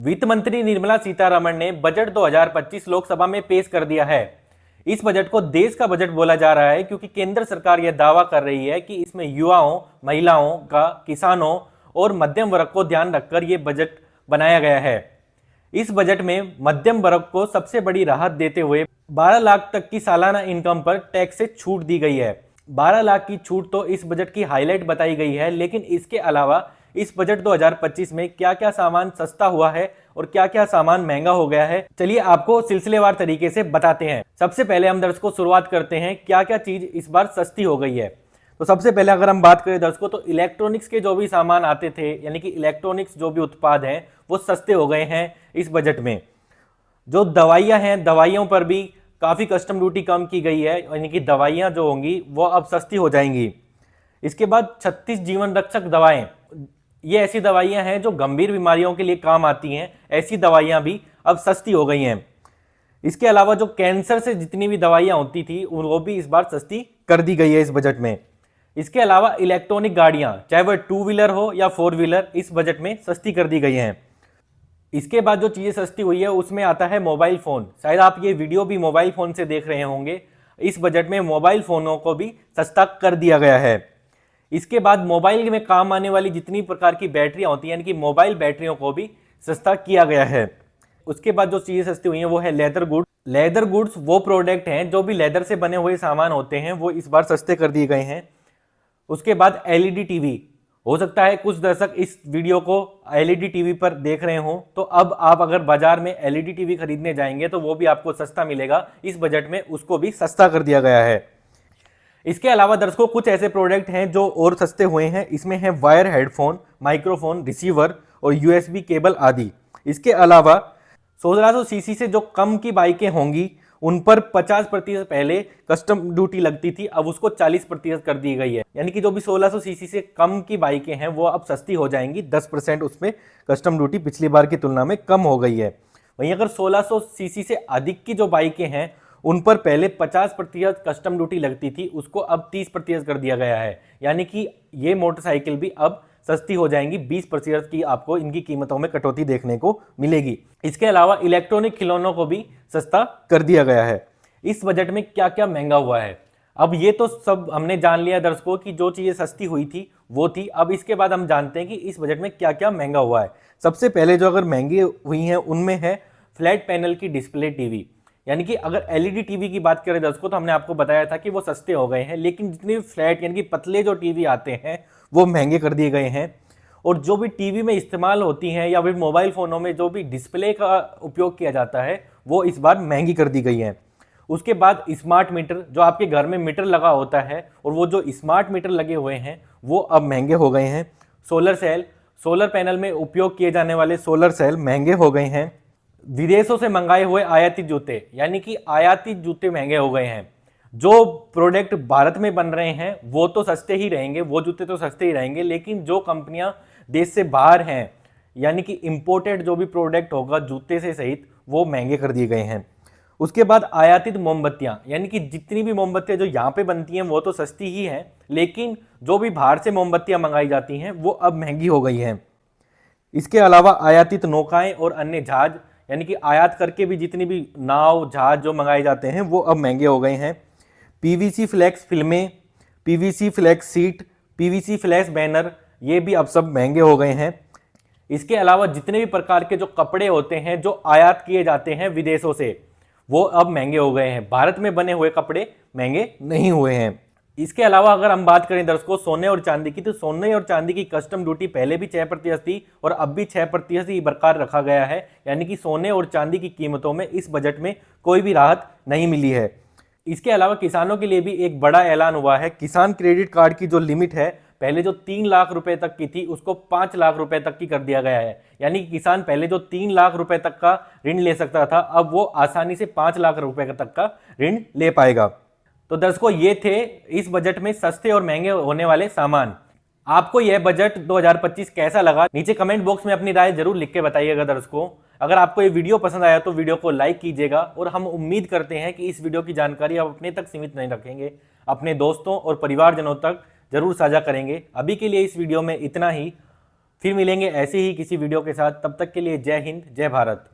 वित्त मंत्री निर्मला सीतारमण ने बजट 2025 लोकसभा में पेश कर दिया है। इस बजट को देश का बजट बोला जा रहा है क्योंकि केंद्र सरकार यह दावा कर रही है कि इसमें युवाओं, महिलाओं का, किसानों और मध्यम वर्ग को ध्यान रखकर यह बजट बनाया गया है। इस बजट में मध्यम वर्ग को सबसे बड़ी राहत देते हुए 12 लाख तक की सालाना इनकम पर टैक्स से छूट दी गई है। 12 लाख की छूट तो इस बजट की हाईलाइट बताई गई है, लेकिन इसके अलावा इस बजट 2025 में क्या क्या सामान सस्ता हुआ है और क्या क्या सामान महंगा हो गया है, चलिए आपको सिलसिलेवार तरीके से बताते हैं। सबसे पहले हम दर्शकों शुरुआत करते हैं क्या क्या चीज इस बार सस्ती हो गई है। तो सबसे पहले अगर हम बात करें दर्शकों, तो इलेक्ट्रॉनिक्स के जो भी सामान आते थे, यानी कि इलेक्ट्रॉनिक्स जो भी उत्पाद हैं वो सस्ते हो गए हैं इस बजट में। जो दवाइयां हैं, दवाइयों पर भी काफी कस्टम ड्यूटी कम की गई है, यानी कि दवाइयां जो होंगी वो अब सस्ती हो जाएंगी। इसके बाद 36 जीवन रक्षक दवाएं, ये ऐसी दवाइयां हैं जो गंभीर बीमारियों के लिए काम आती हैं, ऐसी दवाइयां भी अब सस्ती हो गई हैं। इसके अलावा जो कैंसर से जितनी भी दवाइयां होती थी वो भी इस बार सस्ती कर दी गई है इस बजट में। इसके अलावा इलेक्ट्रॉनिक गाड़ियां, चाहे वह 2 व्हीलर हो या 4 व्हीलर, इस बजट में सस्ती कर दी गई हैं। इसके बाद जो चीजें सस्ती हुई है उसमें आता है मोबाइल फोन। शायद आप ये वीडियो भी मोबाइल फोन से देख रहे होंगे। इस बजट में मोबाइल फोनों को भी सस्ता कर दिया गया है। इसके बाद मोबाइल में काम आने वाली जितनी प्रकार की बैटरियां होती हैं, यानी कि मोबाइल बैटरियों को भी सस्ता किया गया है। उसके बाद जो चीजें सस्ती हुई हैं वो है लेदर गुड्स। लेदर गुड्स वो प्रोडक्ट हैं जो भी लेदर से बने हुए सामान होते हैं, वो इस बार सस्ते कर दिए गए हैं। उसके बाद एलईडी टीवी, हो सकता है कुछ दर्शक इस वीडियो को एलईडी टीवी पर देख रहे हो, तो अब आप अगर बाजार में एलईडी टीवी खरीदने जाएंगे तो वो भी आपको सस्ता मिलेगा। इस बजट में उसको भी सस्ता कर दिया गया है। इसके अलावा दर्शकों कुछ ऐसे प्रोडक्ट हैं जो और सस्ते हुए हैं। इसमें है वायर हेडफोन, माइक्रोफोन, रिसीवर और यूएसबी केबल आदि। इसके अलावा 1600 सीसी से जो कम की बाइकें होंगी उन पर 50% पहले कस्टम ड्यूटी लगती थी, अब उसको 40% कर दी गई है। यानी कि जो भी 1600 सीसी से कम की बाइकें हैं वो अब सस्ती हो जाएंगी। 10% उसमें कस्टम ड्यूटी पिछली बार की तुलना में कम हो गई है। वहीं अगर 1600 सीसी से अधिक की जो बाइकें हैं उन पर पहले 50% कस्टम ड्यूटी लगती थी, उसको अब 30% कर दिया गया है। यानी कि ये मोटरसाइकिल भी अब सस्ती हो जाएंगी। 20% की आपको इनकी कीमतों में कटौती देखने को मिलेगी। इसके अलावा इलेक्ट्रॉनिक खिलौनों को भी सस्ता कर दिया गया है। इस बजट में क्या क्या महंगा हुआ है, अब ये तो सब हमने जान लिया दर्शकों की जो चीजें सस्ती हुई थी वो थी। अब इसके बाद हम जानते हैं कि इस बजट में क्या क्या महंगा हुआ है। सबसे पहले जो अगर महंगी हुई है उनमें है फ्लैट पैनल की डिस्प्ले टीवी। यानी कि अगर एलईडी टीवी की बात करें दर्शकों, तो हमने आपको बताया था कि वो सस्ते हो गए हैं, लेकिन जितने भी फ्लैट यानी कि पतले जो टीवी आते हैं वो महंगे कर दिए गए हैं। और जो भी टीवी में इस्तेमाल होती हैं या फिर मोबाइल फोनों में जो भी डिस्प्ले का उपयोग किया जाता है वो इस बार महंगी कर दी गई है। उसके बाद स्मार्ट मीटर, जो आपके घर में मीटर लगा होता है और वो जो स्मार्ट मीटर लगे हुए हैं वो अब महंगे हो गए हैं। सोलर सेल, सोलर पैनल में उपयोग किए जाने वाले सोलर सेल महंगे हो गए हैं। विदेशों से मंगाए हुए आयातित जूते, यानी कि आयातित जूते महंगे हो गए हैं। जो प्रोडक्ट भारत में बन रहे हैं वो तो सस्ते ही रहेंगे, वो जूते तो सस्ते ही रहेंगे, लेकिन जो कंपनियां देश से बाहर हैं, यानी कि इंपोर्टेड जो भी प्रोडक्ट होगा जूते से सहित, वो महंगे कर दिए गए हैं। उसके बाद आयातित मोमबत्तियां, यानी कि जितनी भी मोमबत्तियां जो यहाँ पे बनती हैं वो तो सस्ती ही हैं, लेकिन जो भी बाहर से मोमबत्तियां मंगाई जाती हैं वो अब महंगी हो गई हैं। इसके अलावा आयातित नौकाएं और अन्य जहाज, यानी कि आयात करके भी जितनी भी नाव, जहाज जो मंगाए जाते हैं वो अब महंगे हो गए हैं। PVC flex films, PVC flex sheet, PVC flash banner, ये भी अब सब महंगे हो गए हैं। इसके अलावा जितने भी प्रकार के जो कपड़े होते हैं जो आयात किए जाते हैं विदेशों से, वो अब महंगे हो गए हैं। भारत में बने हुए कपड़े महंगे नहीं हुए हैं। इसके अलावा अगर हम बात करें दर्शकों सोने और चांदी की, तो सोने और चांदी की कस्टम ड्यूटी पहले भी 6% थी और अब भी 6% ही बरकरार रखा गया है। यानी कि सोने और चांदी की कीमतों में इस बजट में कोई भी राहत नहीं मिली है। इसके अलावा किसानों के लिए भी एक बड़ा ऐलान हुआ है। किसान क्रेडिट कार्ड की जो लिमिट है, पहले जो 3 लाख रुपए तक की थी उसको 5 लाख रुपए तक की कर दिया गया है। यानी कि किसान पहले जो 3 लाख रुपए तक का ऋण ले सकता था, अब वो आसानी से 5 लाख रुपए तक का ऋण ले पाएगा। तो दर्शकों ये थे इस बजट में सस्ते और महंगे होने वाले सामान। आपको यह बजट 2025 कैसा लगा, नीचे कमेंट बॉक्स में अपनी राय जरूर लिख के बताइएगा दर्शकों। अगर आपको ये वीडियो पसंद आया तो वीडियो को लाइक कीजिएगा और हम उम्मीद करते हैं कि इस वीडियो की जानकारी आप अपने तक सीमित नहीं रखेंगे, अपने दोस्तों और परिवारजनों तक जरूर साझा करेंगे। अभी के लिए इस वीडियो में इतना ही। फिर मिलेंगे ऐसे ही किसी वीडियो के साथ, तब तक के लिए जय हिंद, जय भारत।